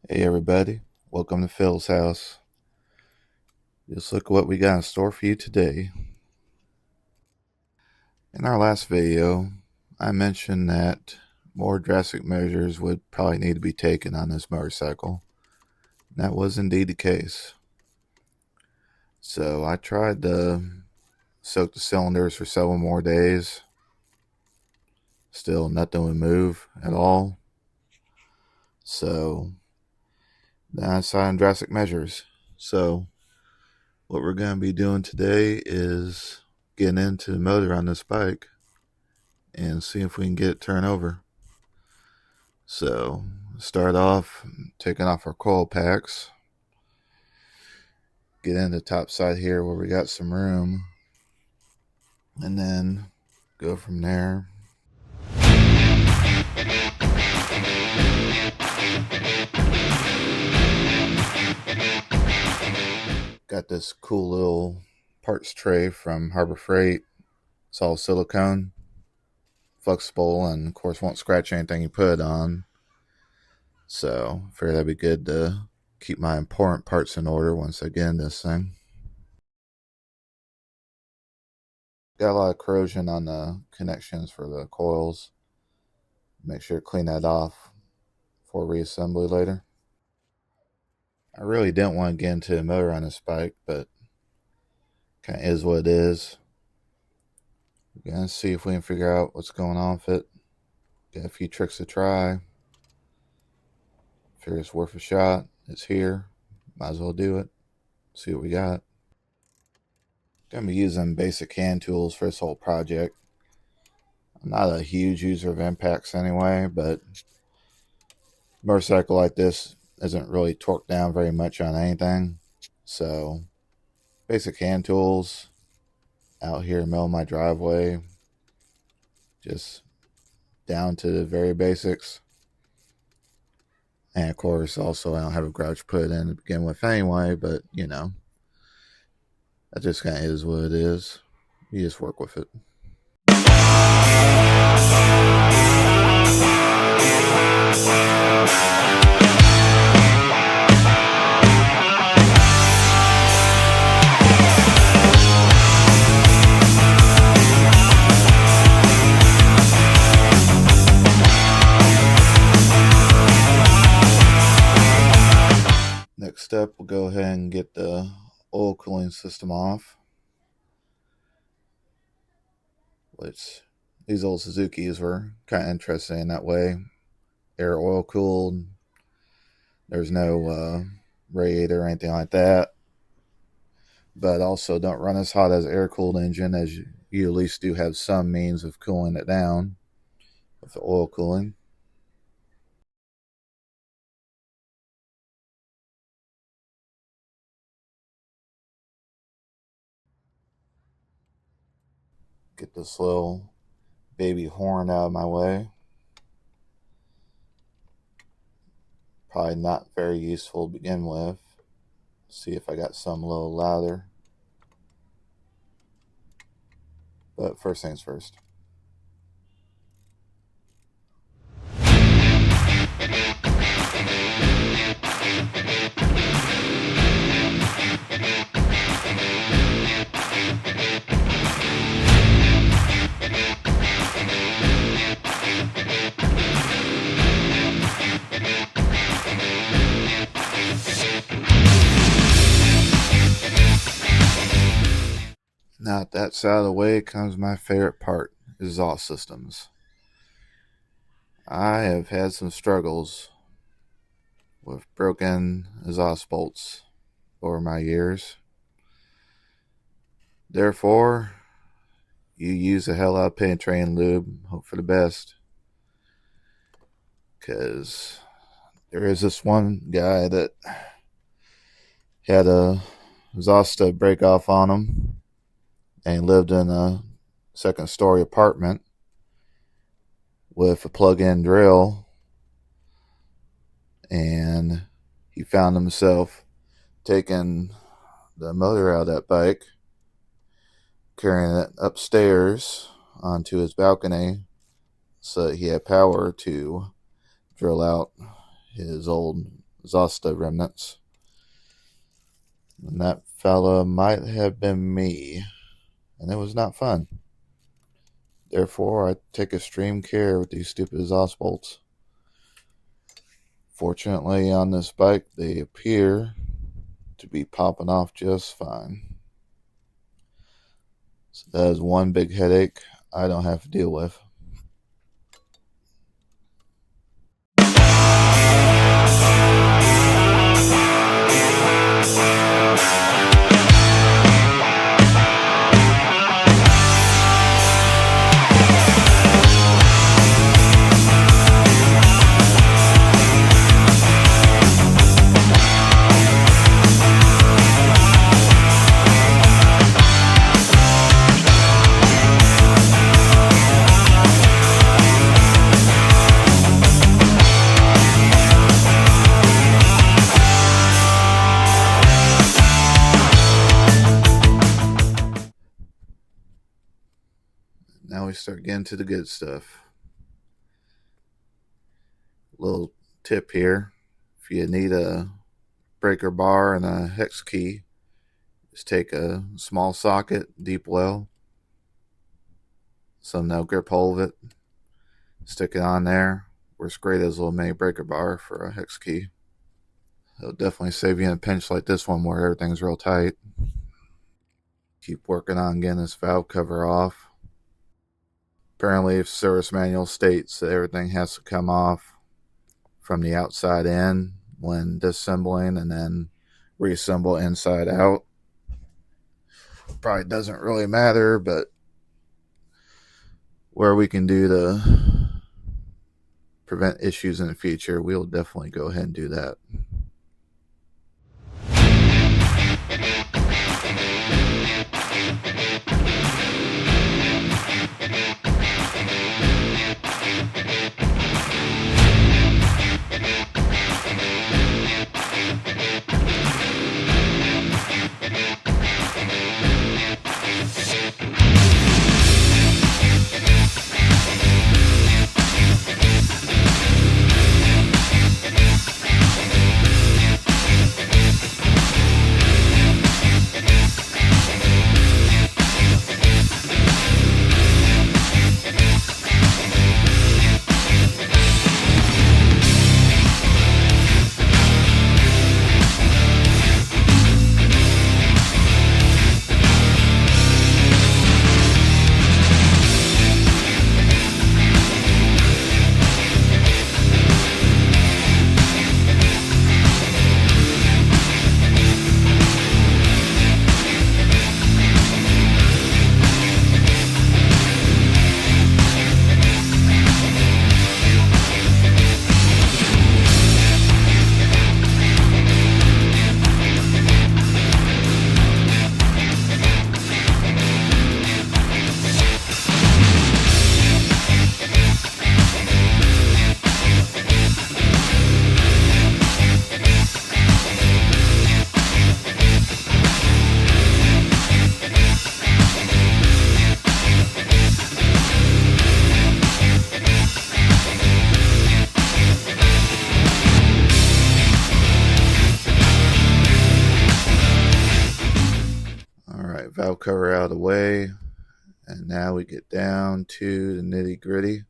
Hey everybody, welcome to Phil's house. Just look at what we got in store for you today. In our last video, I mentioned that more drastic measures would probably need to be taken on this motorcycle. That was indeed the case. So I tried to soak the cylinders for several more days. Still nothing would move at all. So then I decided on drastic measures. So what we're going to be doing today is getting into the motor on this bike and see if we can get it turned over. So start off taking off our coil packs, get in the top side here where we got some room, and then go from there. Got this cool little parts tray from Harbor Freight. It's all silicone, flexible, and of course won't scratch anything you put it on. So I figured that'd be good to keep my important parts in order once I get in this thing. Got a lot of corrosion on the connections for the coils. Make sure to clean that off for reassembly later. I really didn't want to get into the motor on this bike, but kind of is what it is. We're going to see if we can figure out what's going on with it. Got a few tricks to try. Figure it's worth a shot. It's here. Might as well do it. See what we got. Gonna be using basic hand tools for this whole project. I'm not a huge user of impacts anyway, but a motorcycle like this isn't really torqued down very much on anything. So basic hand tools out here in the middle of my driveway, just down to the very basics. And of course, also I don't have a garage put in to begin with anyway, but you know, that just kind of is what it is. You just work with it. Next step, we'll go ahead and get the oil cooling system off, which these old Suzukis were kind of interesting in that way. They're oil cooled. There's no radiator or anything like that, but also don't run as hot as air cooled engine, as you at least do have some means of cooling it down with the oil cooling. Get this little baby horn out of my way. Probably not very useful to begin with. See if I got some a little louder. But first things first. Now that that's out of the way comes my favorite part, exhaust systems. I have had some struggles with broken exhaust bolts over my years. Therefore, you use a hell out of penetrating lube, hope for the best. Because there is this one guy that had a exhaust to break off on him, and he lived in a second story apartment with a plug-in drill, and he found himself taking the motor out of that bike, carrying it upstairs onto his balcony so that he had power to drill out his old exhaust remnants. And that fella might have been me, and it was not fun. Therefore, I take extreme care with these stupid exhaust bolts. Fortunately, on this bike, they appear to be popping off just fine. So that is one big headache I don't have to deal with. Now we start getting to the good stuff. Little tip here. If you need a breaker bar and a hex key, just take a small socket, deep well, some no grip hole of it, stick it on there. Works great as a little mini breaker bar for a hex key. It'll definitely save you in a pinch like this one where everything's real tight. Keep working on getting this valve cover off. Apparently, if service manual states that everything has to come off from the outside in when disassembling and then reassemble inside out. Probably doesn't really matter, but where we can do to prevent issues in the future, we'll definitely go ahead and do that. Valve cover out of the way, and now we get down to the nitty gritty.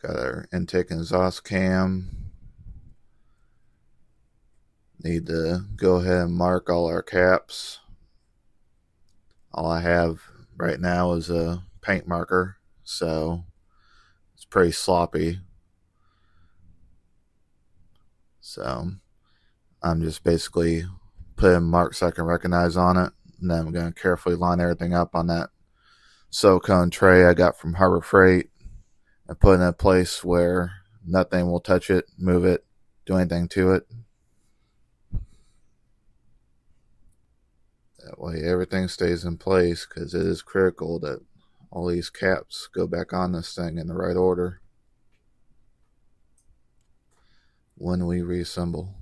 Got our intake and exhaust cam. Need to go ahead and mark all our caps. All I have right now is a paint marker, so it's pretty sloppy. So I'm just basically putting marks I can recognize on it, and then I'm going to carefully line everything up on that silicone tray I got from Harbor Freight and put it in a place where nothing will touch it, move it, do anything to it. That way everything stays in place, because it is critical that all these caps go back on this thing in the right order when we reassemble.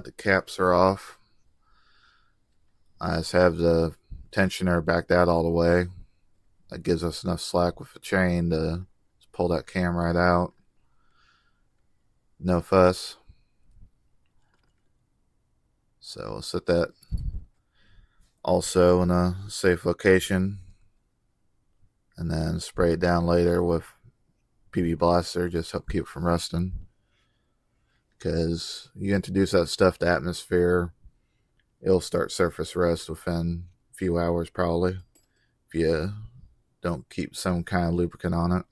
that the caps are off, I just have the tensioner backed out all the way. That gives us enough slack with the chain to pull that cam right out. No fuss. So we'll set that also in a safe location, and then spray it down later with PB Blaster, just help keep it from rusting. Because you introduce that stuff to atmosphere, it'll start surface rust within a few hours probably, if you don't keep some kind of lubricant on it.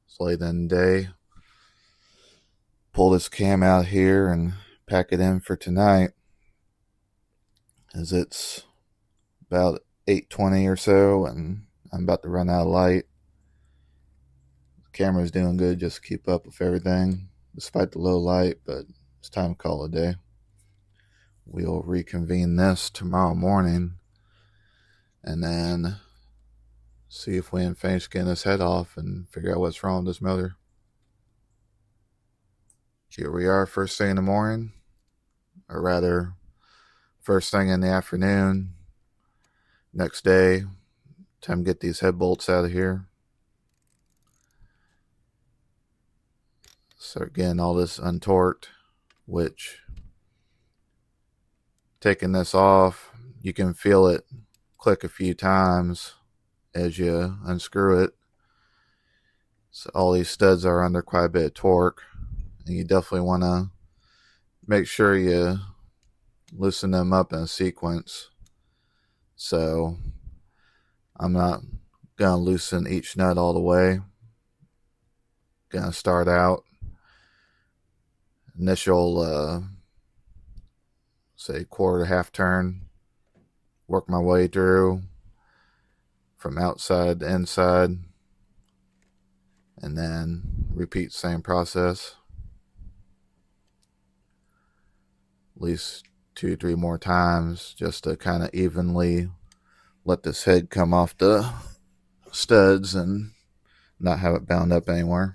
It's late in the day. Pull this cam out here and pack it in for tonight, as it's about 8:20 or so and I'm about to run out of light. The camera's doing good just to keep up with everything despite the low light, but it's time to call it a day. We'll reconvene this tomorrow morning and then see if we can finish getting this head off and figure out what's wrong with this motor. Here we are, first thing in the morning, or rather first thing in the afternoon. Next day, time to get these head bolts out of here. Start getting all this untorqued, which, taking this off, you can feel it click a few times as you unscrew it. So all these studs are under quite a bit of torque, and you definitely want to make sure you loosen them up in a sequence. So I'm not going to loosen each nut all the way. Going to start out initial say quarter to half turn, work my way through from outside to inside, and then repeat the same process at least 2-3 more times, just to kind of evenly let this head come off the studs and not have it bound up anywhere.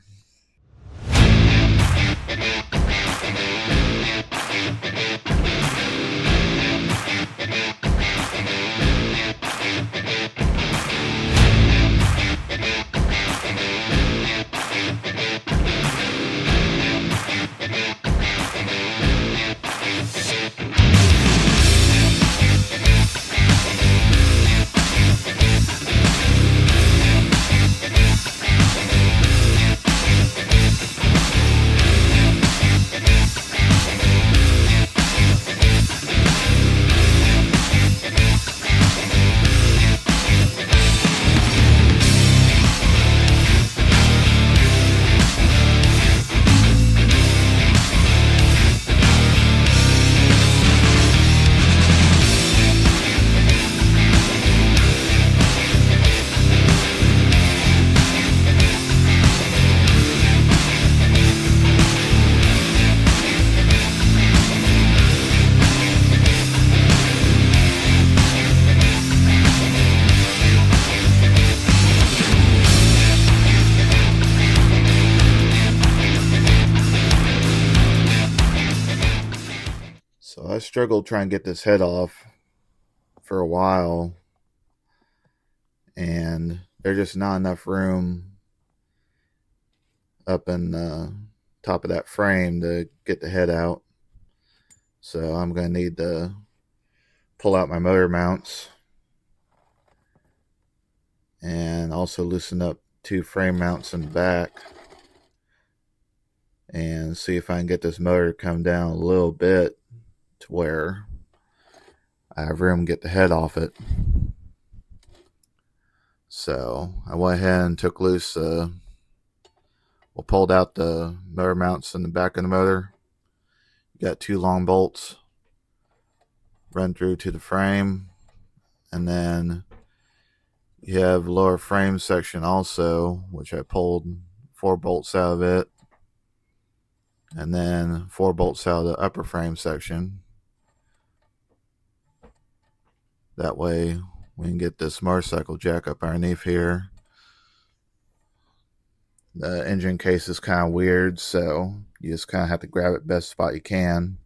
struggled trying to get this head off for a while, and there's just not enough room up in the top of that frame to get the head out. So I'm going to need to pull out my motor mounts and also loosen up 2 frame mounts in the back and see if I can get this motor to come down a little bit to where I have room to get the head off it. So I went ahead and took loose, pulled out the motor mounts in the back of the motor. Got 2 long bolts run through to the frame, and then you have the lower frame section also, which I pulled 4 bolts out of it, and then 4 bolts out of the upper frame section. That way we can get this motorcycle jack up underneath here. The engine case is kind of weird, so you just kind of have to grab it best spot you can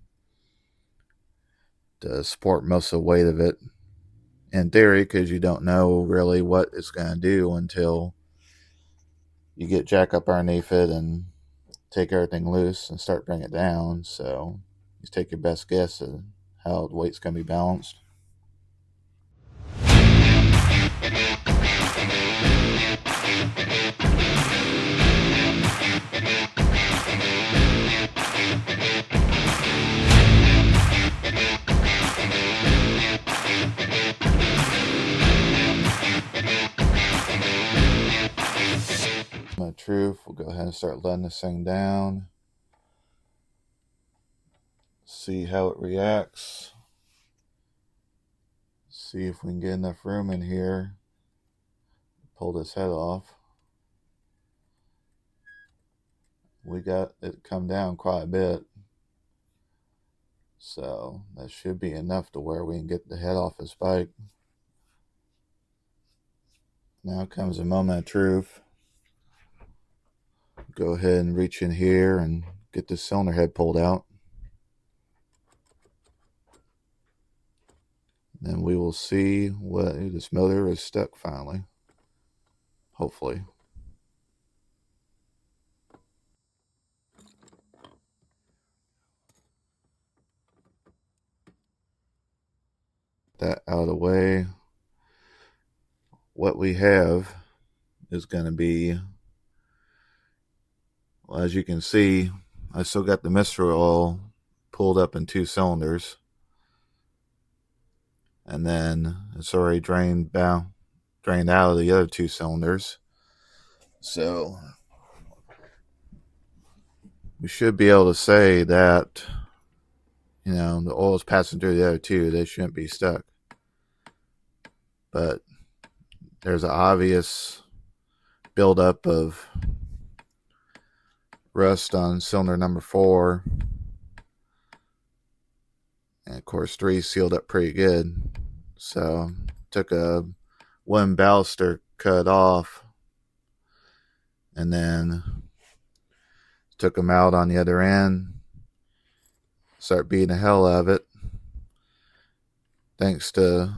to support most of the weight of it, in theory, because you don't know really what it's going to do until you get jack up underneath it and take everything loose and start bringing it down. So just take your best guess at how the weight's going to be balanced. My truth, we'll go ahead and start letting this thing down. See how it reacts. See if we can get enough room in here. Pull this head off. We got it come down quite a bit. So that should be enough to where we can get the head off this bike. Now comes a moment of truth. Go ahead and reach in here and get the cylinder head pulled out. Then we will see what this motor is stuck finally. Hopefully. That out of the way. What we have is going to be, well, as you can see, I still got the mystery oil pulled up in 2 cylinders, and then it's already drained out of the other 2 cylinders. So we should be able to say that, you know, the oil is passing through the other 2. They shouldn't be stuck. But there's an obvious buildup of rust on cylinder number 4. And of course 3 sealed up pretty good. So took a one baluster cut off and then took them out on the other end. Start beating the hell out of it. Thanks to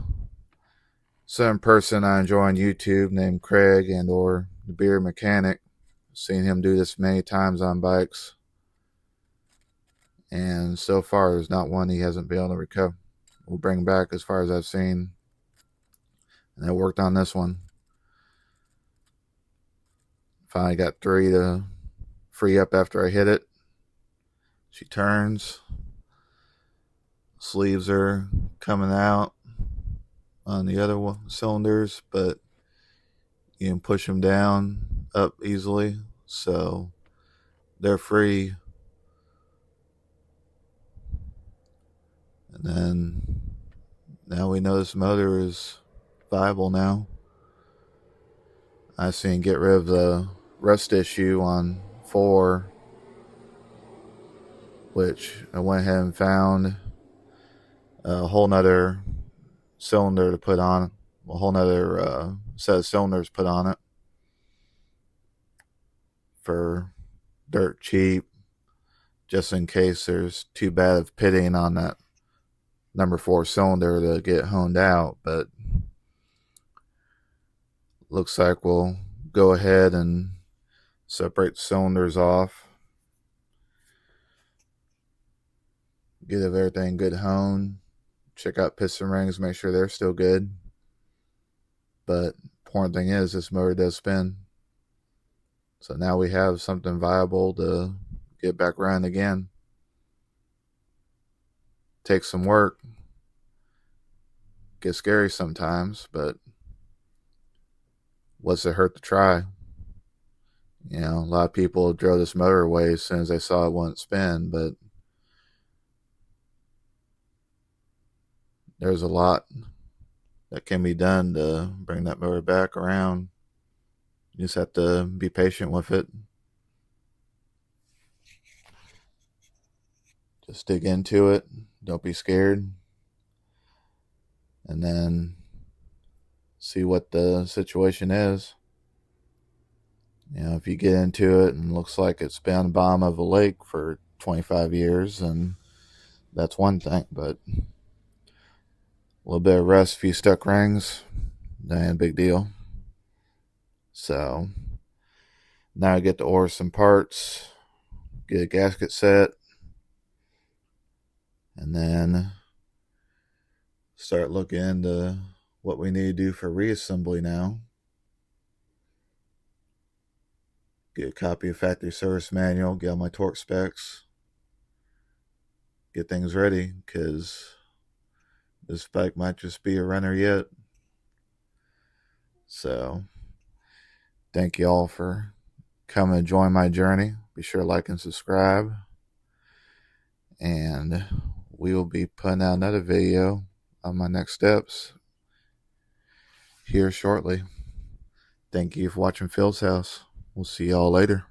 some person I enjoy on YouTube named Craig and or the Beer Mechanic. Seen him do this many times on bikes, and so far there's not one he hasn't been able to recover. We'll bring back as far as I've seen, and I worked on this one. Finally got 3 to free up after I hit it. She turns, sleeves are coming out on the other cylinders, but you can push them down up easily, so they're free. And then now we know this motor is viable now. I seen get rid of the rust issue on 4, which I went ahead and found a whole nother cylinder to put on, a whole nother set of cylinders put on it for dirt cheap, just in case there's too bad of pitting on that number 4 cylinder to get honed out, but looks like we'll go ahead and separate the cylinders off, get everything good honed, check out piston rings, make sure they're still good. But important thing is this motor does spin, so now we have something viable to get back running again. Takes some work, gets scary sometimes, but what's it hurt to try? You know, a lot of people drove this motor away as soon as they saw it wouldn't spin, but there's a lot that can be done to bring that motor back around. You just have to be patient with it. Just dig into it. Don't be scared. And then see what the situation is. You know, if you get into it and it looks like it's been on the bottom of a lake for 25 years, and that's one thing, but a little bit of rust, a few stuck rings, that ain't a big deal. So now I get to order some parts, get a gasket set, and then start looking into what we need to do for reassembly now. Get a copy of factory service manual, get all my torque specs, get things ready, because this bike might just be a runner yet. So thank you all for coming and join my journey. Be sure to like and subscribe, and we will be putting out another video on my next steps here shortly. Thank you for watching Phil's House. We'll see y'all later.